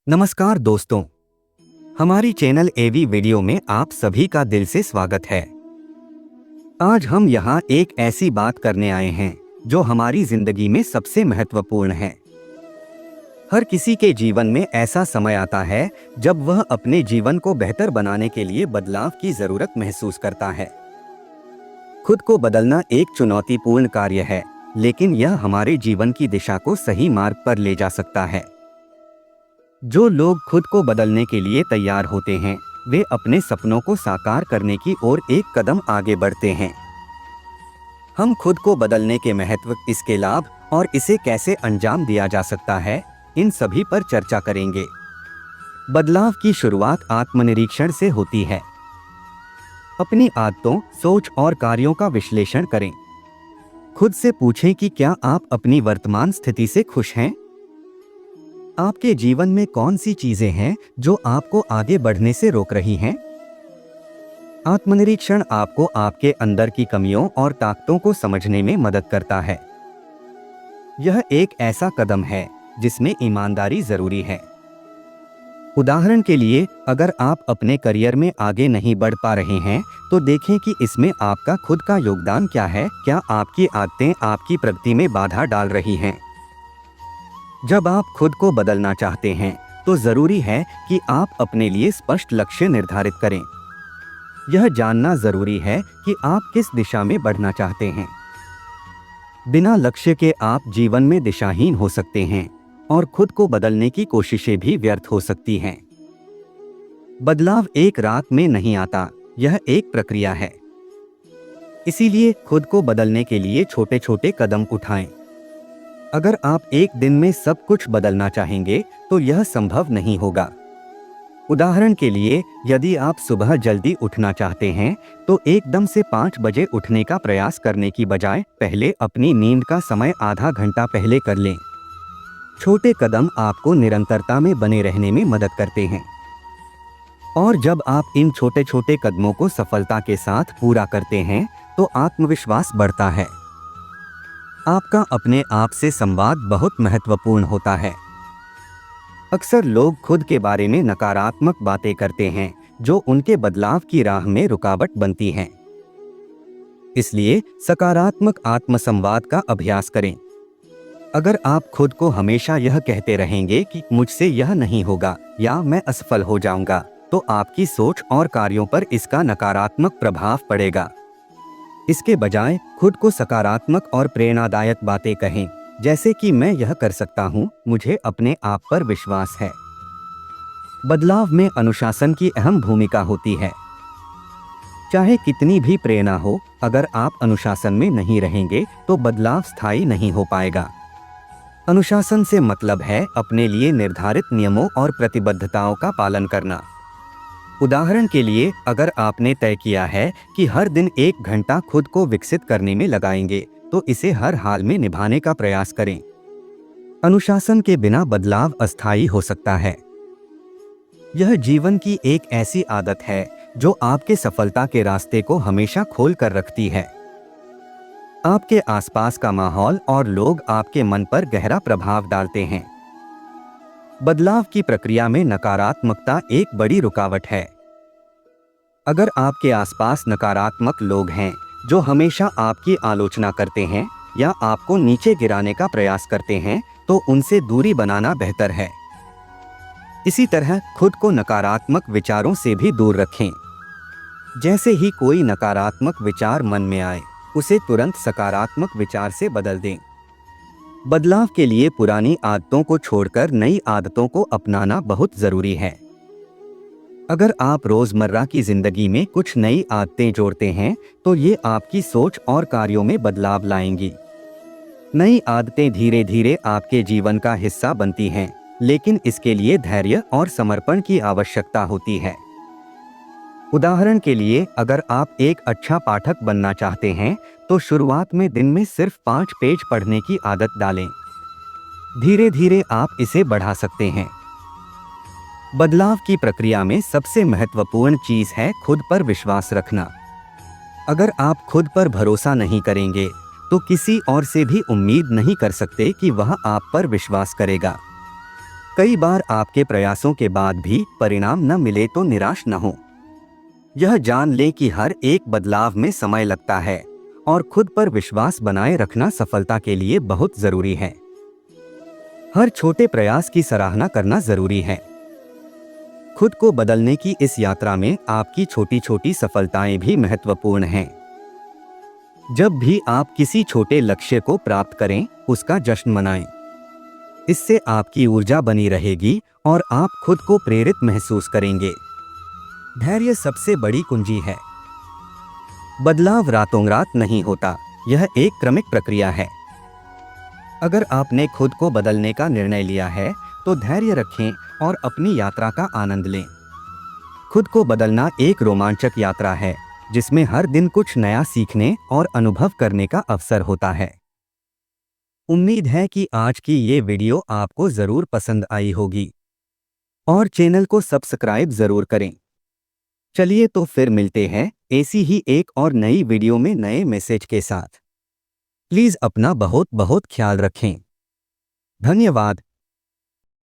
नमस्कार दोस्तों, हमारी चैनल एवी वीडियो में आप सभी का दिल से स्वागत है। आज हम यहाँ एक ऐसी बात करने आए हैं जो हमारी जिंदगी में सबसे महत्वपूर्ण है। हर किसी के जीवन में ऐसा समय आता है जब वह अपने जीवन को बेहतर बनाने के लिए बदलाव की जरूरत महसूस करता है। खुद को बदलना एक चुनौतीपूर्ण कार्य है, लेकिन यह हमारे जीवन की दिशा को सही मार्ग पर ले जा सकता है। जो लोग खुद को बदलने के लिए तैयार होते हैं, वे अपने सपनों को साकार करने की ओर एक कदम आगे बढ़ते हैं। हम खुद को बदलने के महत्व, इसके लाभ और इसे कैसे अंजाम दिया जा सकता है, इन सभी पर चर्चा करेंगे। बदलाव की शुरुआत आत्मनिरीक्षण से होती है। अपनी आदतों, सोच और कार्यों का विश्लेषण करें। खुद से पूछें कि क्या आप अपनी वर्तमान स्थिति से खुश हैं? आपके जीवन में कौन सी चीजें हैं जो आपको आगे बढ़ने से रोक रही हैं? आत्मनिरीक्षण आपको आपके अंदर की कमियों और ताकतों को समझने में मदद करता है। यह एक ऐसा कदम है जिसमें ईमानदारी जरूरी है। उदाहरण के लिए, अगर आप अपने करियर में आगे नहीं बढ़ पा रहे हैं, तो देखें कि इसमें आपका खुद का योगदान क्या है। क्या आपकी आदतें आपकी प्रगति में बाधा डाल रही हैं? जब आप खुद को बदलना चाहते हैं, तो जरूरी है कि आप अपने लिए स्पष्ट लक्ष्य निर्धारित करें। यह जानना जरूरी है कि आप किस दिशा में बढ़ना चाहते हैं। बिना लक्ष्य के आप जीवन में दिशाहीन हो सकते हैं और खुद को बदलने की कोशिशें भी व्यर्थ हो सकती हैं। बदलाव एक रात में नहीं आता, यह एक प्रक्रिया है। इसीलिए खुद को बदलने के लिए छोटे छोटे कदम उठाएं। अगर आप एक दिन में सब कुछ बदलना चाहेंगे, तो यह संभव नहीं होगा। उदाहरण के लिए, यदि आप सुबह जल्दी उठना चाहते हैं, तो एकदम से 5 बजे उठने का प्रयास करने की बजाय पहले अपनी नींद का समय आधा घंटा पहले कर लें। छोटे कदम आपको निरंतरता में बने रहने में मदद करते हैं। और जब आप इन छोटे छोटे कदमों को सफलता के साथ पूरा करते हैं, तो आत्मविश्वास बढ़ता है। आपका अपने आप से संवाद बहुत महत्वपूर्ण होता है। अक्सर लोग खुद के बारे में नकारात्मक बातें करते हैं, जो उनके बदलाव की राह में रुकावट बनती हैं। इसलिए सकारात्मक आत्मसंवाद का अभ्यास करें। अगर आप खुद को हमेशा यह कहते रहेंगे कि मुझसे यह नहीं होगा या मैं असफल हो जाऊंगा, तो आपकी सोच और कार्यों पर इसका नकारात्मक प्रभाव पड़ेगा। इसके बजाय खुद को सकारात्मक और प्रेरणादायक बातें कहें, जैसे कि मैं यह कर सकता हूँ, मुझे अपने आप पर विश्वास है। बदलाव में अनुशासन की अहम भूमिका होती है। चाहे कितनी भी प्रेरणा हो, अगर आप अनुशासन में नहीं रहेंगे, तो बदलाव स्थायी नहीं हो पाएगा। अनुशासन से मतलब है अपने लिए निर्धारित नियमों और प्रतिबद्धताओं का पालन करना। उदाहरण के लिए, अगर आपने तय किया है कि हर दिन 1 घंटा खुद को विकसित करने में लगाएंगे, तो इसे हर हाल में निभाने का प्रयास करें। अनुशासन के बिना बदलाव अस्थायी हो सकता है। यह जीवन की एक ऐसी आदत है जो आपके सफलता के रास्ते को हमेशा खोल कर रखती है। आपके आसपास का माहौल और लोग आपके मन पर गहरा प्रभाव डालते हैं। बदलाव की प्रक्रिया में नकारात्मकता एक बड़ी रुकावट है। अगर आपके आसपास नकारात्मक लोग हैं जो हमेशा आपकी आलोचना करते हैं या आपको नीचे गिराने का प्रयास करते हैं, तो उनसे दूरी बनाना बेहतर है। इसी तरह खुद को नकारात्मक विचारों से भी दूर रखें। जैसे ही कोई नकारात्मक विचार मन में आए, उसे तुरंत सकारात्मक विचार से बदल दें। बदलाव के लिए पुरानी आदतों को छोड़कर नई आदतों को अपनाना बहुत जरूरी है। अगर आप रोजमर्रा की जिंदगी में कुछ नई आदतें जोड़ते हैं, तो ये आपकी सोच और कार्यों में बदलाव लाएंगी। नई आदतें धीरे धीरे आपके जीवन का हिस्सा बनती हैं, लेकिन इसके लिए धैर्य और समर्पण की आवश्यकता होती है। उदाहरण के लिए, अगर आप एक अच्छा पाठक बनना चाहते हैं, तो शुरुआत में दिन में सिर्फ 5 पेज पढ़ने की आदत डालें। धीरे धीरे आप इसे बढ़ा सकते हैं। बदलाव की प्रक्रिया में सबसे महत्वपूर्ण चीज है खुद पर विश्वास रखना। अगर आप खुद पर भरोसा नहीं करेंगे, तो किसी और से भी उम्मीद नहीं कर सकते कि वह आप पर विश्वास करेगा। कई बार आपके प्रयासों के बाद भी परिणाम न मिले तो निराश न हो। यह जान लें कि हर एक बदलाव में समय लगता है और खुद पर विश्वास बनाए रखना सफलता के लिए बहुत जरूरी है। हर छोटे प्रयास की सराहना करना जरूरी है। खुद को बदलने की इस यात्रा में आपकी छोटी छोटी सफलताएं भी महत्वपूर्ण हैं। जब भी आप किसी छोटे लक्ष्य को प्राप्त करें, उसका जश्न मनाएं। इससे आपकी ऊर्जा बनी रहेगी और आप खुद को प्रेरित महसूस करेंगे। धैर्य सबसे बड़ी कुंजी है। बदलाव रातों रात नहीं होता, यह एक क्रमिक प्रक्रिया है। अगर आपने खुद को बदलने का निर्णय लिया है तो धैर्य रखें और अपनी यात्रा का आनंद लें। खुद को बदलना एक रोमांचक यात्रा है जिसमें हर दिन कुछ नया सीखने और अनुभव करने का अवसर होता है। उम्मीद है कि आज की ये वीडियो आपको जरूर पसंद आई होगी और चैनल को सब्सक्राइब जरूर करें। चलिए तो फिर मिलते हैं ऐसी ही एक और नई वीडियो में नए मैसेज के साथ। प्लीज अपना बहुत बहुत ख्याल रखें। धन्यवाद।